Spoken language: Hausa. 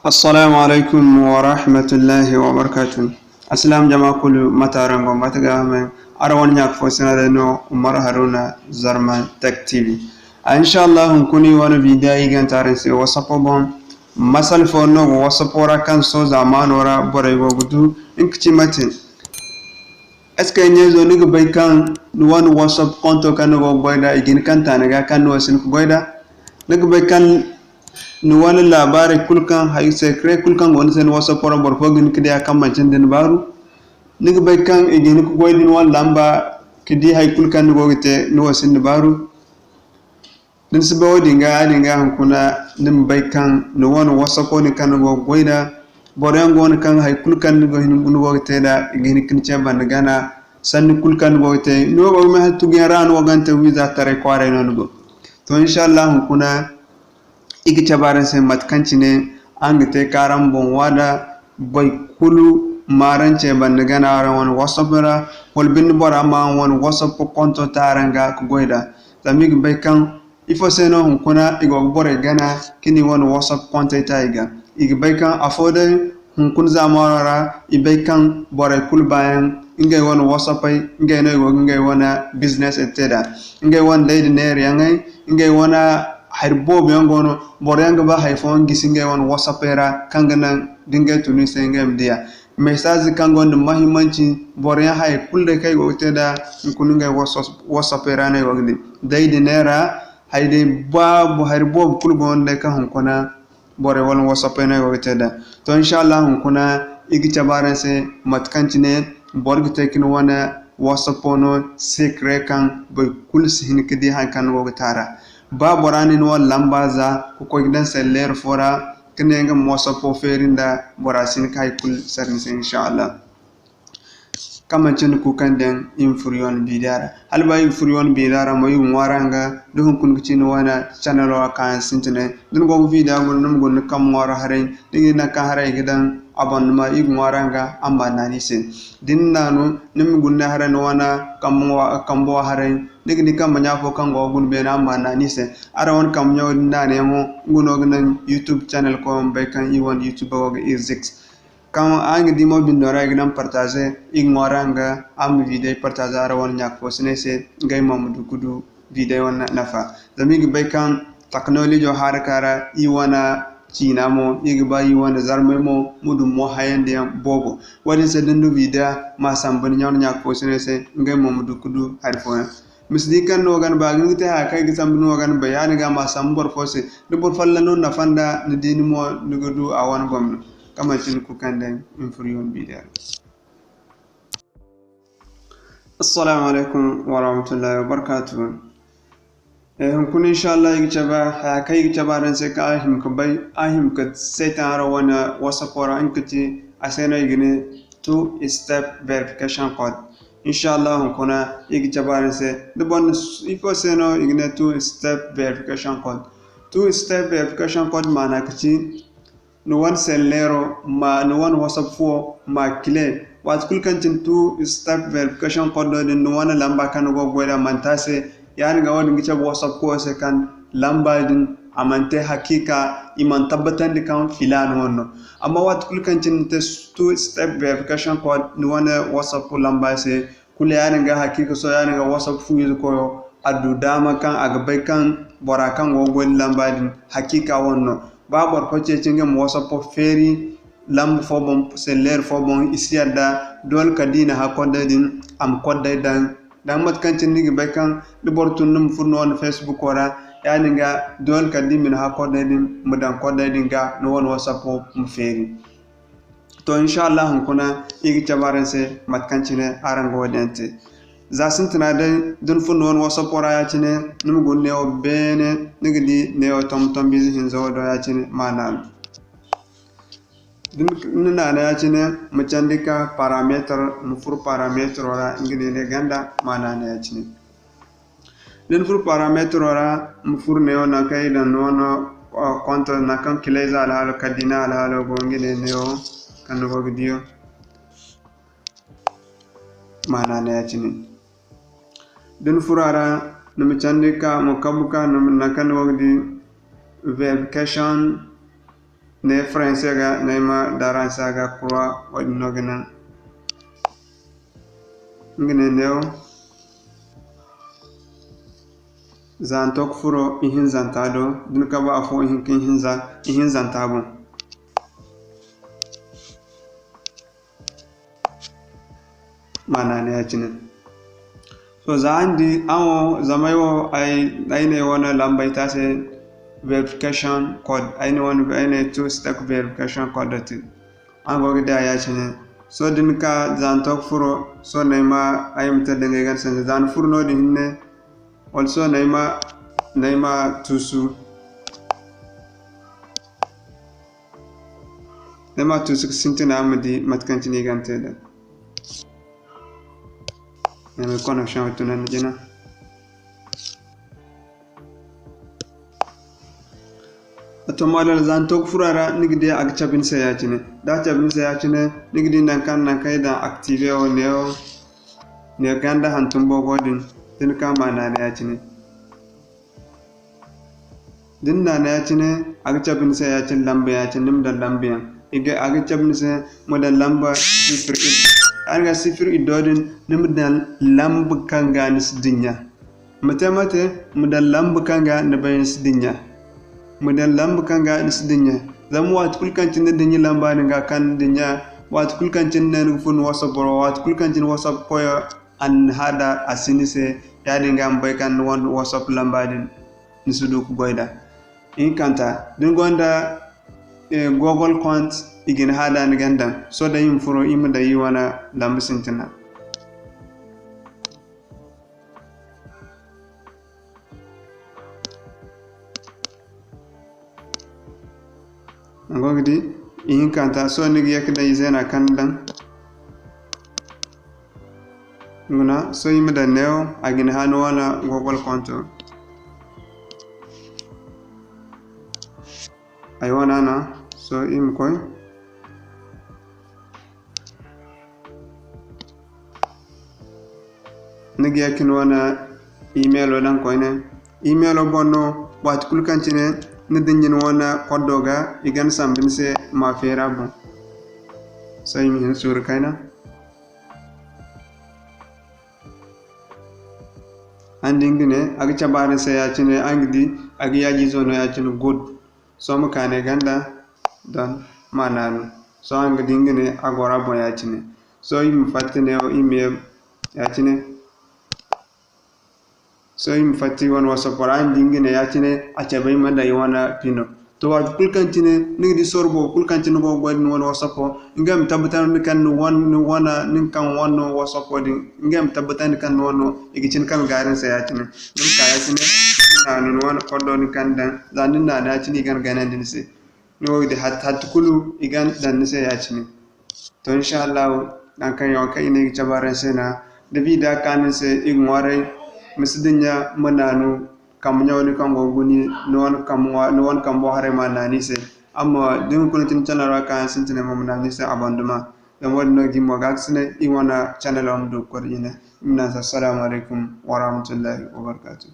Assalamu alaikum wa rahmatullahi wa barakatuh. Assalam jama kulu matarango mataga men arawan nyak fo senade no Umar Haruna Zarma Tech TV. Inshallah kuni wana video igen tare se wasapo bon masal fo no wasapora kan so zamanora bore go gudu inkiti matin. Est-ce que nyezo ni bay kan wan whatsapp konto kan go boyda igin kan tanaga kan no sin ko boyda ni bay kan ni wani labari kulkan hay secret kulkan wani sen wasa pora bor fogin kidi akam mancin den baru ni bay kan igin ko goydin wal lamba kidi hay kulkan ni gogite ni wasin ni baru din sibawo dinga hankuna nim bay kan ni wani wasa ko ni kan go goyda boren gon kan hay kulkan ni go hin gogite da igin kin chamba gana sanni kulkan gogite no go me hatu geran wagante wiza tare kware non go to inshallah hankuna igi cabaran sai matkanci ne an gite karan bon wada bai kulu maran ce ban daga na wani whatsapp ra wal bin bora ma wani whatsapp ko konto taranga ko goida zamig bai kan ifo sai no hunkuna igo bore gana kini wani whatsapp konto taiga igi bai kan afode hunkun zamara ibai kan bore kul bayan ingay wani whatsapp ai ingay no igo ingay wana business eteda ingay wan lady ne riyangai ingay wana harbo biyangono boranga ba haifon gisinge wan whatsapp era kangana dinga tuni senge mdia message kangon mahimanci borya hay kulde kay go teda kununga whatsapp era ne wagdi daydi nera hayde babu harbo kulbo onde ka honkona bore wal whatsapp ne go teda to inshallah honkona igi tabaren se matkancine borgi tekin wana whatsapp no secret kan be kulsi hinkidi han kan go tara ba borani no lambaza ko gidan seller fora kinenga mosa po ferinda borasin kai kul sarni inshallah kama cin ku kan den infurion bidara halba infurion bidara moy waranga do kun cin wana channel wa kan sintene dun go video go num go kam wara hare digi na ka hare gidan abonnement ig waranga amba nani sen din nanu nim gunna hare no wana kam bo hare digi ni kam nya fo kan go gun be na amba nani sen ara won kam nyaw ndane mo nguno gnan youtube channel ko be kan i won youtube go is kan ang di mo bindora ignam partager ignoranga am video partager ara won nyak fo senese ngay mamudu kudu video na nafa zamigi be kan technology jo harakara i wana china mo igba i wana zarme mo mudu mo hayande bobo wadi se dendu video ma sambani nyak fo senese ngay mamudu kudu harfo misdikan no gan bagin te ha kai gisam no gan bayani ga ma sambor fo se do bor fallano na fanda ni dini mo nugudu awan gomno kama cin ku kanden infurion bidar. Assalamu alaikum wa rahmatullahi wa barakatuh. Kun inshallah yi chaba ha kai chaba ran se ka ahim ka bai ahim ka setan ara wana wasapora inkati asena igine two step verification code. Inshallah kuna yi chaba ran se the bon ifo seno igine two step verification code. Two step verification code mana kaci no one sellero ma no one whatsapp fo ma kile wat kulkancin two step verification code do no one lamba kan go goda mantase yani ga wani gice whatsapp ko se kan lamba din amante hakika iman tabbatan di kan filan wonno amma wat kulkancin te two step verification code no one whatsapp lamba se kule yani ga hakika so yani ga whatsapp fu yuzo ko addu dama kan aga bay kan bora kan go goda lamba din hakika wonno babor ko cece ngam whatsapp feri lamb fo bon seller fo bon isiada dol kadina ha kodda din am kodda dan mat kan cin nigi baykan de bortun num fu non facebook ora yani nga dol kadimi ha kodda din mudan kodda din ga no won whatsapp mu feri to inshallah kuna igi tabarense mat kan cine arango dente za sintina dai dun fu non whatsapp ora ya cine num gonne o bene nigi ne o tom bizi hinzo do ya cine manan dun na ya cine macandika parameter mu fur parameter ora ngi ne ganda manan ya cine dun fur parameter ora mu fur ne ona kai dan nono konto na kan kileza ala halo kadina ala halo gongi ne o kan go video manan ya cine dun furara numi candika mukabuka nakan wagdi verification ne français ga nema daran saga kurwa wadno gana ngene neo zantok furo ihin zantado dun ka ba fo ihin kin ihin zantabo mana ne yacinin so zandi awo zamayo ay ne wona lambay tase verification code ayne won ayne two step verification code dati ango gida yacinin so din ka zantok furo so nema ayimta denga gan san zan furno di hinne also nema tusu sintina amadi matkantini ganteda nema connection tunan jina atomalal zantok furara nigde ag chabin sayachine da chabin sayachine nigdi nankan nakaida active o neo ne ganda hantumbo godin din kama na yachine din na yachine ag chabin sayachin lambe yachin nim da lambe ige ag chabin say moda lamba sifir anga sifir idodin nim da lamb kanga nis dinya mate moda lamb kanga ne bayin dinya mudan lamb kanga nisdinya zam wat kulkancin dinya lamba nga kan dinya wat kulkancin nan fun whatsapp wat kulkancin whatsapp koyo an hada asinise yadi ngam bay kan won whatsapp lamba din nisudu ku boyda in kanta din gonda google account igin hada ni gandam so da yim furo imda yi wana lamb sintina ngogdi in kanta so ni yakda izena kandan nguna so yimda neo agin hano wala google konto ay wana na so im koy nigi yakin wana email odan koyne email bonno wat kulkancine ni dinyin wana kodoga igan sambin se ma fera bon sai mi hin sur kaina andingine agi chabare se yacine angdi agi yaji zono yacine good so mu kane ganda don mananu so angdingine agora bon yacine so yim fatine o email yacine so yim fatti won wasapora andingine yacine achabe manda yiwana pino to wat kulkantine nigdi sorbo kulkantine go godin won wasapo ngam tabatan kan wana nin kan wonno wasapo din ngam tabatan kan wonno igicin kan garin sa yacine dum ka yacine nanu won koddo ni kan dan zanin na yacine gan ganan din se no de hat kulu igan dan se yacine to inshallah dan kan yo kai ne jabaran se na de vida kan se igmore misdinya mananu kam nyawni kango guni non kam bo hare manani se amma dum ko tin channel ka sintene mom nani se abanduma dum wonno gimmo gaksne iwana channel on do ko ina assalamu alaikum wa rahmatullahi wa barakatuh